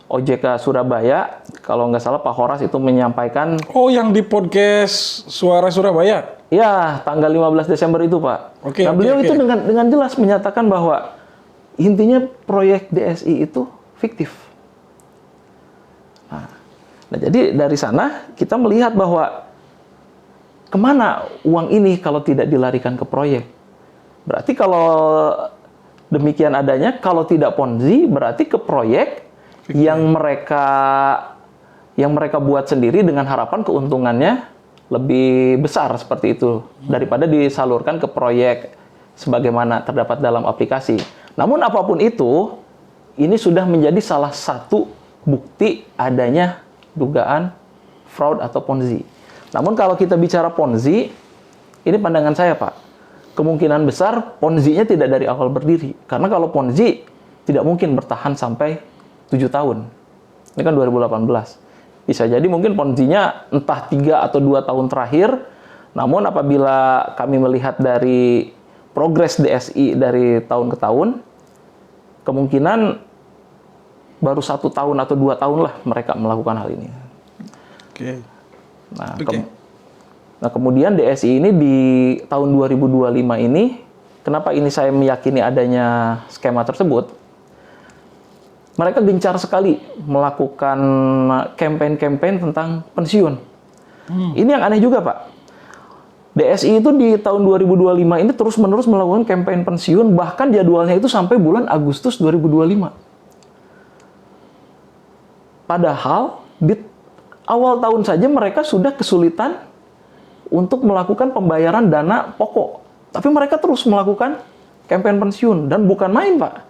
OJK Surabaya, kalau nggak salah Pak Horas itu menyampaikan. Oh, yang di podcast Suara Surabaya? Ya, tanggal 15 Desember itu Pak. Oke, nah, beliau itu dengan jelas menyatakan bahwa intinya proyek DSI itu fiktif. Nah, jadi dari sana kita melihat bahwa kemana uang ini kalau tidak dilarikan ke proyek. Berarti kalau demikian adanya, kalau tidak Ponzi, berarti ke proyek yang mereka buat sendiri dengan harapan keuntungannya lebih besar seperti itu daripada disalurkan ke proyek sebagaimana terdapat dalam aplikasi. Namun apapun itu, ini sudah menjadi salah satu bukti adanya dugaan fraud atau Ponzi. Namun kalau kita bicara Ponzi, ini pandangan saya Pak, kemungkinan besar Ponzi-nya tidak dari awal berdiri. Karena kalau Ponzi tidak mungkin bertahan sampai 7 tahun. Ini kan 2018. Bisa jadi mungkin Ponzi-nya entah 3 atau 2 tahun terakhir. Namun apabila kami melihat dari progres DSI dari tahun ke tahun, kemungkinan baru 1 tahun atau 2 tahun lah mereka melakukan hal ini. Oke. Nah, kemudian DSI ini di tahun 2025 ini, kenapa ini saya meyakini adanya skema tersebut? Mereka gencar sekali melakukan campaign-campaign tentang pensiun. Ini yang aneh juga, Pak. DSI itu di tahun 2025 ini terus-menerus melakukan campaign pensiun, bahkan jadwalnya itu sampai bulan Agustus 2025. Padahal di awal tahun saja mereka sudah kesulitan untuk melakukan pembayaran dana pokok. Tapi mereka terus melakukan campaign pensiun. Dan bukan main, Pak.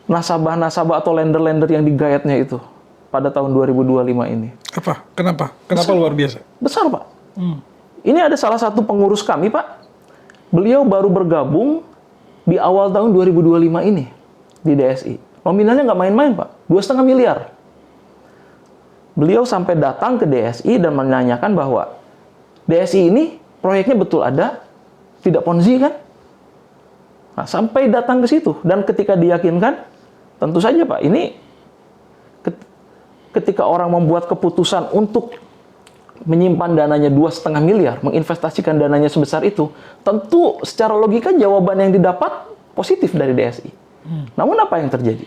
Nasabah-nasabah atau lender-lender yang digayatnya itu pada tahun 2025 ini. Apa? Kenapa? Kenapa besar, luar biasa? Besar, Pak. Ini ada salah satu pengurus kami, Pak. Beliau baru bergabung di awal tahun 2025 ini di DSI. Nominalnya nggak main-main, Pak. 2,5 miliar. Beliau sampai datang ke DSI dan menanyakan bahwa DSI ini proyeknya betul ada, tidak Ponzi kan? Nah, sampai datang ke situ dan ketika diyakinkan, tentu saja Pak, ini ketika orang membuat keputusan untuk menyimpan dananya 2,5 miliar, menginvestasikan dananya sebesar itu, tentu secara logika jawaban yang didapat positif dari DSI. Namun apa yang terjadi?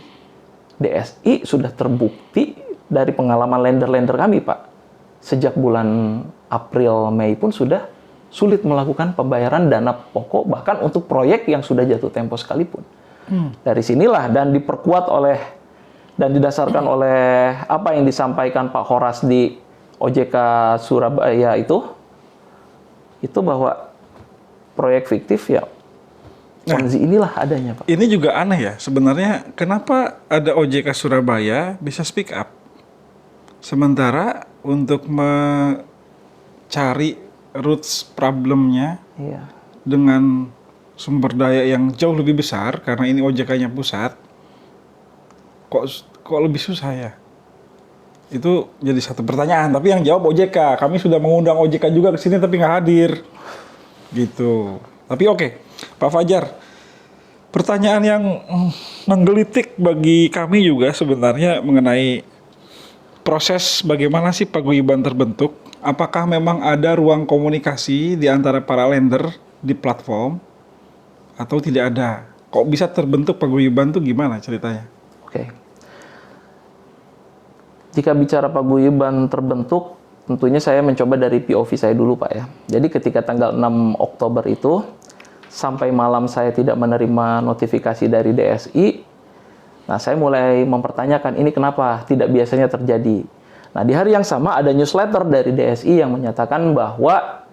DSI sudah terbukti dari pengalaman lender-lender kami, Pak. Sejak bulan April, Mei pun sudah sulit melakukan pembayaran dana pokok, bahkan untuk proyek yang sudah jatuh tempo sekalipun. Dari sinilah dan diperkuat oleh dan didasarkan oleh apa yang disampaikan Pak Horas di OJK Surabaya itu bahwa proyek fiktif ya Ponzi inilah adanya, Pak. Ini juga aneh ya, sebenarnya kenapa ada OJK Surabaya bisa speak up? Sementara untuk mencari roots problemnya Iya. dengan sumber daya yang jauh lebih besar, karena ini OJK-nya pusat, kok lebih susah ya? Itu jadi satu pertanyaan, tapi yang jawab OJK. Kami sudah mengundang OJK juga ke sini tapi nggak hadir. Gitu. Tapi oke, Pak Fajar, pertanyaan yang menggelitik bagi kami juga sebenarnya mengenai proses bagaimana sih paguyuban terbentuk. Apakah memang ada ruang komunikasi di antara para lender di platform atau tidak ada? Kok bisa terbentuk paguyuban tuh gimana ceritanya? Oke. Jika bicara paguyuban terbentuk, tentunya saya mencoba dari POV saya dulu, Pak ya. Jadi ketika tanggal 6 Oktober itu, sampai malam saya tidak menerima notifikasi dari DSI, nah saya mulai mempertanyakan ini kenapa tidak biasanya terjadi. Nah di hari yang sama ada newsletter dari DSI yang menyatakan bahwa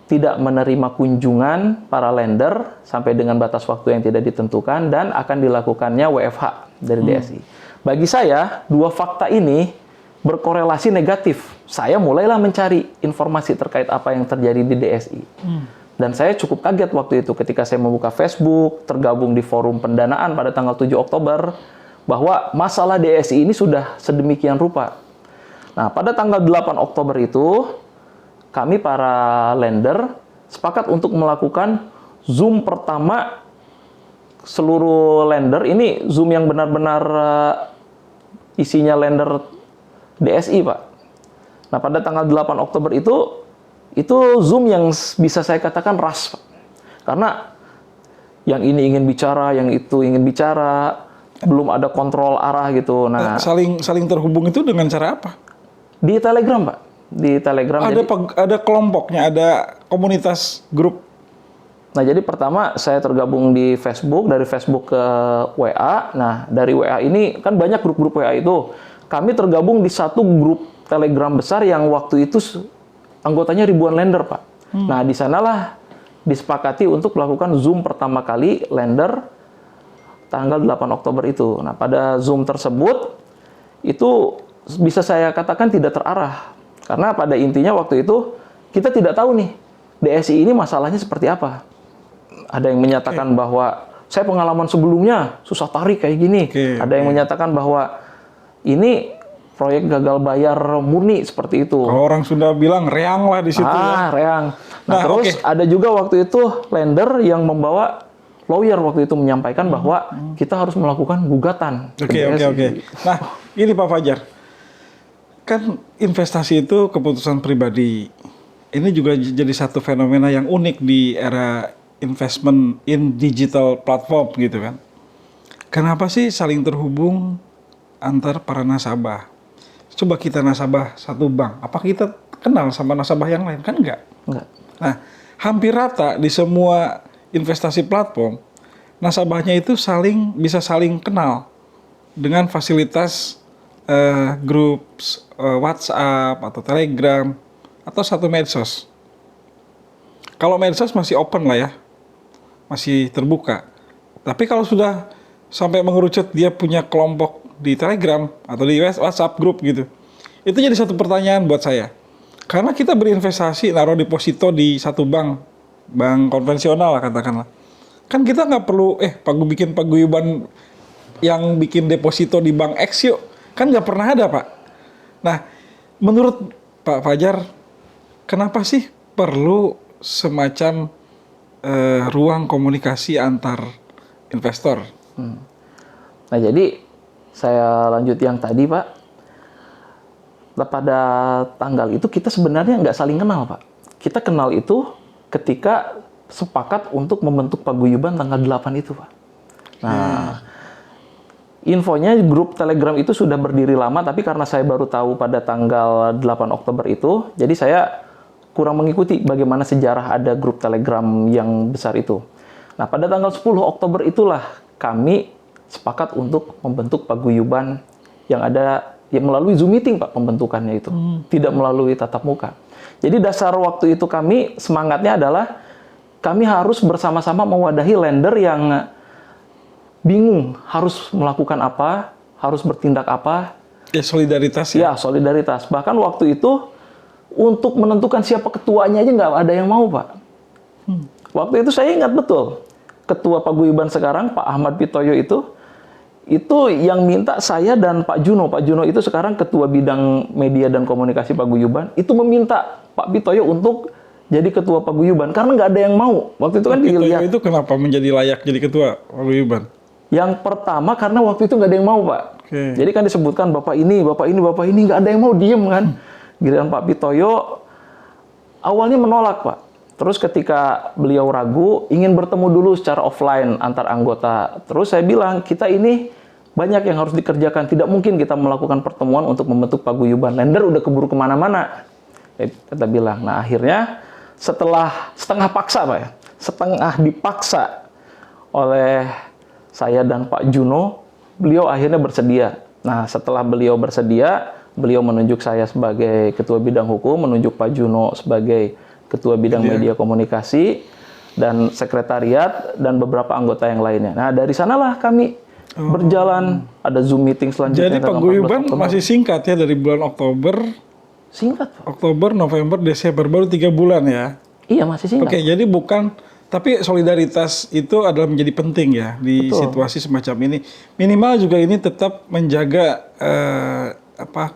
tidak menerima kunjungan para lender sampai dengan batas waktu yang tidak ditentukan dan akan dilakukannya WFH dari DSI. Bagi saya, dua fakta ini berkorelasi negatif. Saya mulailah mencari informasi terkait apa yang terjadi di DSI. Dan saya cukup kaget waktu itu ketika saya membuka Facebook, tergabung di forum pendanaan pada tanggal 7 Oktober, bahwa masalah DSI ini sudah sedemikian rupa. Nah, pada tanggal 8 Oktober itu, kami para lender sepakat untuk melakukan Zoom pertama seluruh lender. Ini Zoom yang benar-benar isinya lender DSI, Pak. Nah, pada tanggal 8 Oktober itu Zoom yang bisa saya katakan ras, Pak. Karena yang ini ingin bicara, yang itu ingin bicara, belum ada kontrol arah gitu. Nah, saling terhubung itu dengan cara apa? Di Telegram, Pak. Di Telegram. Ada kelompoknya, ada komunitas grup. Nah, jadi pertama saya tergabung di Facebook, dari Facebook ke WA. Nah, dari WA ini kan banyak grup-grup WA itu. Kami tergabung di satu grup Telegram besar yang waktu itu anggotanya ribuan lender, Pak. Nah, di sanalah disepakati untuk melakukan Zoom pertama kali lender tanggal 8 Oktober itu. Nah, pada Zoom tersebut itu bisa saya katakan tidak terarah. Karena pada intinya waktu itu kita tidak tahu nih DSI ini masalahnya seperti apa. Ada yang menyatakan bahwa saya pengalaman sebelumnya susah tarik kayak gini. Ada yang menyatakan bahwa ini proyek gagal bayar murni seperti itu. Kalau orang sudah bilang reang lah di situ ya. Reang. Nah, terus ada juga waktu itu lender yang membawa lawyer waktu itu menyampaikan bahwa kita harus melakukan gugatan. Oke. Nah, ini Pak Fajar. Kan investasi itu keputusan pribadi. Ini juga jadi satu fenomena yang unik di era investment in digital platform gitu kan. Kenapa sih saling terhubung antar para nasabah? Coba kita nasabah satu bank, apa kita kenal sama nasabah yang lain? Kan enggak. Nah, hampir rata di semua investasi platform, nasabahnya itu bisa saling kenal dengan fasilitas grup WhatsApp atau Telegram atau satu medsos. Kalau medsos masih open lah ya, masih terbuka. Tapi kalau sudah sampai mengerucut dia punya kelompok di Telegram atau di WhatsApp grup gitu, itu jadi satu pertanyaan buat saya. Karena kita berinvestasi, naruh deposito di satu bank konvensional lah katakanlah. Kan kita nggak perlu bikin paguyuban yang bikin deposito di bank X yuk. Kan nggak pernah ada, Pak. Nah, menurut Pak Fajar, kenapa sih perlu semacam ruang komunikasi antar investor. Nah, jadi saya lanjut yang tadi, Pak. Pada tanggal itu kita sebenarnya nggak saling kenal, Pak. Kita kenal itu ketika sepakat untuk membentuk paguyuban tanggal 8 itu, Pak. Nah, infonya grup Telegram itu sudah berdiri lama, tapi karena saya baru tahu pada tanggal 8 Oktober itu, jadi saya kurang mengikuti bagaimana sejarah ada grup Telegram yang besar itu. Nah, pada tanggal 10 Oktober itulah kami sepakat untuk membentuk paguyuban yang ada melalui Zoom meeting, Pak, pembentukannya itu. Tidak melalui tatap muka. Jadi dasar waktu itu kami semangatnya adalah kami harus bersama-sama mewadahi lender yang bingung harus melakukan apa, harus bertindak apa. Ya, solidaritas ya. Ya, solidaritas. Bahkan waktu itu untuk menentukan siapa ketuanya aja nggak ada yang mau, Pak. Waktu itu saya ingat betul. Ketua Paguyuban sekarang, Pak Ahmad Pitoyo itu yang minta saya dan Pak Juno. Pak Juno itu sekarang Ketua Bidang Media dan Komunikasi Paguyuban, itu meminta Pak Pitoyo untuk jadi Ketua Paguyuban karena nggak ada yang mau. Waktu itu kan dilihat. Itu kenapa menjadi layak jadi Ketua Paguyuban? Yang pertama karena waktu itu nggak ada yang mau, Pak. Oke. Jadi kan disebutkan Bapak ini, nggak ada yang mau, diem kan. Giliran Pak Pitoyo awalnya menolak, Pak. Terus ketika beliau ragu, ingin bertemu dulu secara offline antar anggota. Terus saya bilang, kita ini banyak yang harus dikerjakan. Tidak mungkin kita melakukan pertemuan untuk membentuk paguyuban. Lender udah keburu kemana-mana. Kita bilang. Nah, akhirnya setelah setengah paksa, Pak ya. Setengah dipaksa oleh saya dan Pak Juno, beliau akhirnya bersedia. Nah, setelah beliau bersedia, beliau menunjuk saya sebagai Ketua Bidang Hukum, menunjuk Pak Juno sebagai Ketua Bidang Media Komunikasi, dan Sekretariat, dan beberapa anggota yang lainnya. Nah, dari sanalah kami berjalan, ada Zoom meeting selanjutnya. Jadi paguyuban masih singkat ya, dari bulan Oktober. Singkat, Pak. Oktober, November, Desember, baru 3 bulan ya? Iya, masih singkat. Oke, jadi bukan, tapi solidaritas itu adalah menjadi penting ya, di situasi semacam ini. Minimal juga ini tetap menjaga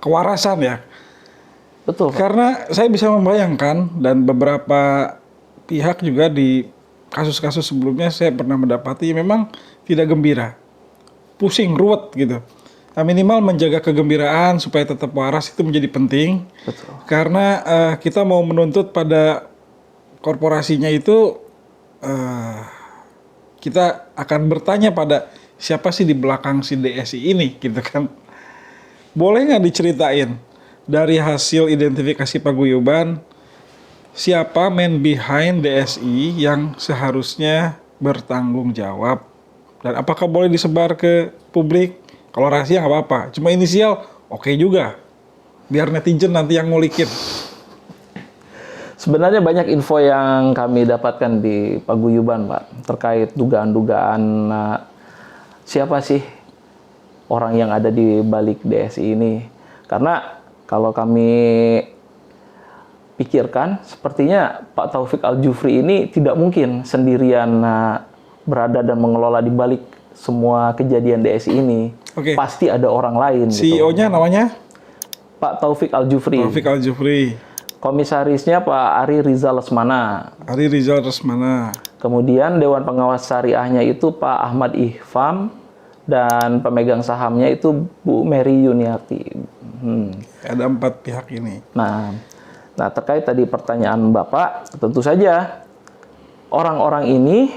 kewarasan ya. Betul, Pak. Karena saya bisa membayangkan, dan beberapa pihak juga di kasus-kasus sebelumnya saya pernah mendapati memang tidak gembira, pusing, ruwet gitu. Nah, minimal menjaga kegembiraan supaya tetap waras itu menjadi penting. Betul. Karena kita mau menuntut pada korporasinya itu, kita akan bertanya pada siapa sih di belakang si DSI ini gitu kan. Boleh nggak diceritain dari hasil identifikasi paguyuban, siapa man behind DSI yang seharusnya bertanggung jawab? Dan apakah boleh disebar ke publik? Kalau rahasia nggak apa-apa, cuma inisial oke juga. Biar netizen nanti yang ngulikin. Sebenarnya banyak info yang kami dapatkan di paguyuban, Pak, terkait dugaan-dugaan siapa sih orang yang ada di balik DSI ini. Karena kalau kami pikirkan, sepertinya Pak Taufik Al-Jufri ini tidak mungkin sendirian berada dan mengelola di balik semua kejadian DSI ini. Oke. Pasti ada orang lain. CEO-nya namanya? Pak Taufik Al-Jufri. Taufik Al-Jufri. Komisarisnya Pak Ari Rizal Lesmana. Ari Rizal Lesmana. Kemudian Dewan Pengawas Syariahnya itu Pak Ahmad Ihfam, dan pemegang sahamnya itu Bu Mary Yuniarti. Ada 4 pihak ini. Nah, terkait tadi pertanyaan Bapak, tentu saja orang-orang ini,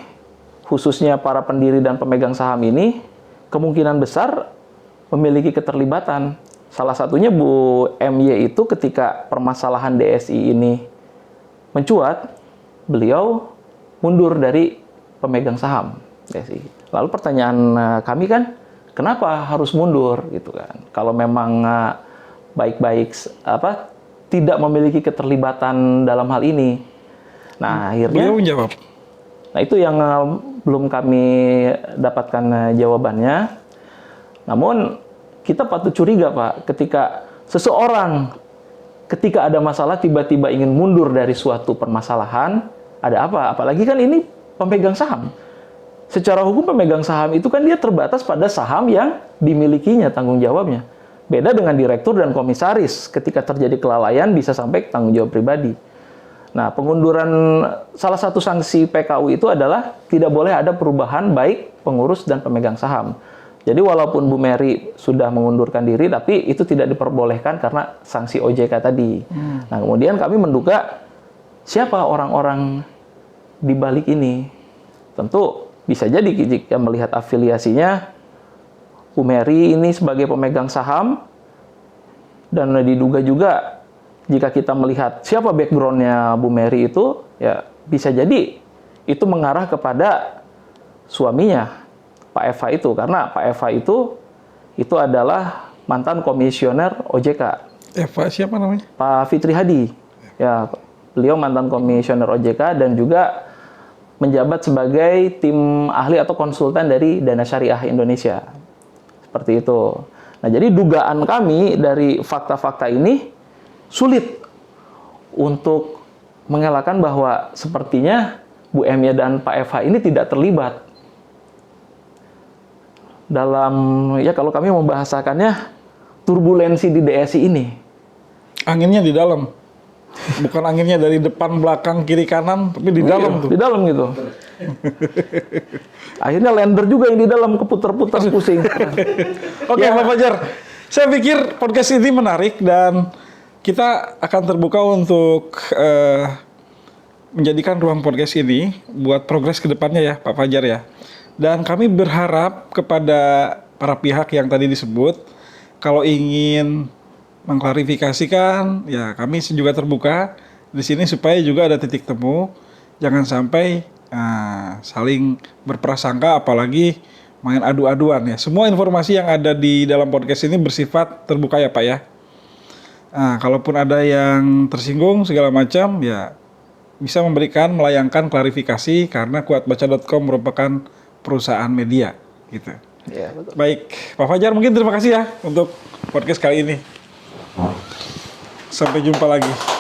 khususnya para pendiri dan pemegang saham ini, kemungkinan besar memiliki keterlibatan. Salah satunya Bu MY itu ketika permasalahan DSI ini mencuat, beliau mundur dari pemegang saham DSI. Lalu pertanyaan kami kan, kenapa harus mundur gitu kan? Kalau memang baik-baik tidak memiliki keterlibatan dalam hal ini. Nah, akhirnya Beliau menjawab. Nah, itu yang belum kami dapatkan jawabannya. Namun kita patut curiga, Pak, ketika seseorang ketika ada masalah tiba-tiba ingin mundur dari suatu permasalahan, ada apa? Apalagi kan ini pemegang saham. Secara hukum pemegang saham itu kan dia terbatas pada saham yang dimilikinya tanggung jawabnya. Beda dengan direktur dan komisaris, ketika terjadi kelalaian bisa sampai tanggung jawab pribadi. Nah, pengunduran salah satu sanksi PKU itu adalah tidak boleh ada perubahan baik pengurus dan pemegang saham. Jadi walaupun Bu Mary sudah mengundurkan diri, tapi itu tidak diperbolehkan karena sanksi OJK tadi. Nah, kemudian kami menduga siapa orang-orang di balik ini. Tentu bisa jadi jika melihat afiliasinya, Bu Mary ini sebagai pemegang saham, dan diduga juga jika kita melihat siapa background-nya Bu Mary itu, ya bisa jadi itu mengarah kepada suaminya, Pak Eva itu. Karena Pak Eva itu adalah mantan komisioner OJK. Eva siapa namanya? Pak Fitri Hadi. Ya, beliau mantan komisioner OJK dan juga menjabat sebagai tim ahli atau konsultan dari Dana Syariah Indonesia. Seperti itu. Nah, jadi dugaan kami dari fakta-fakta ini sulit untuk mengelakkan bahwa sepertinya Bu Emia dan Pak Eva ini tidak terlibat dalam, ya kalau kami membahasakannya, turbulensi di DSI ini. Anginnya di dalam. Bukan anginnya dari depan, belakang, kiri, kanan, tapi di dalam tuh. Di dalam gitu. Akhirnya lender juga yang di dalam keputar-putar pusing. Oke, Pak Fajar. Saya pikir podcast ini menarik dan kita akan terbuka untuk menjadikan ruang podcast ini buat progres ke depannya ya, Pak Fajar ya. Dan kami berharap kepada para pihak yang tadi disebut, kalau ingin mengklarifikasikan, ya kami juga terbuka di sini supaya juga ada titik temu, jangan sampai saling berprasangka, apalagi main adu-aduan ya. Semua informasi yang ada di dalam podcast ini bersifat terbuka ya Pak ya. Nah, kalaupun ada yang tersinggung segala macam, ya bisa melayangkan klarifikasi karena kuatbaca.com merupakan perusahaan media, gitu. Ya, betul. Baik, Pak Fajar mungkin terima kasih ya untuk podcast kali ini. Sampai jumpa lagi.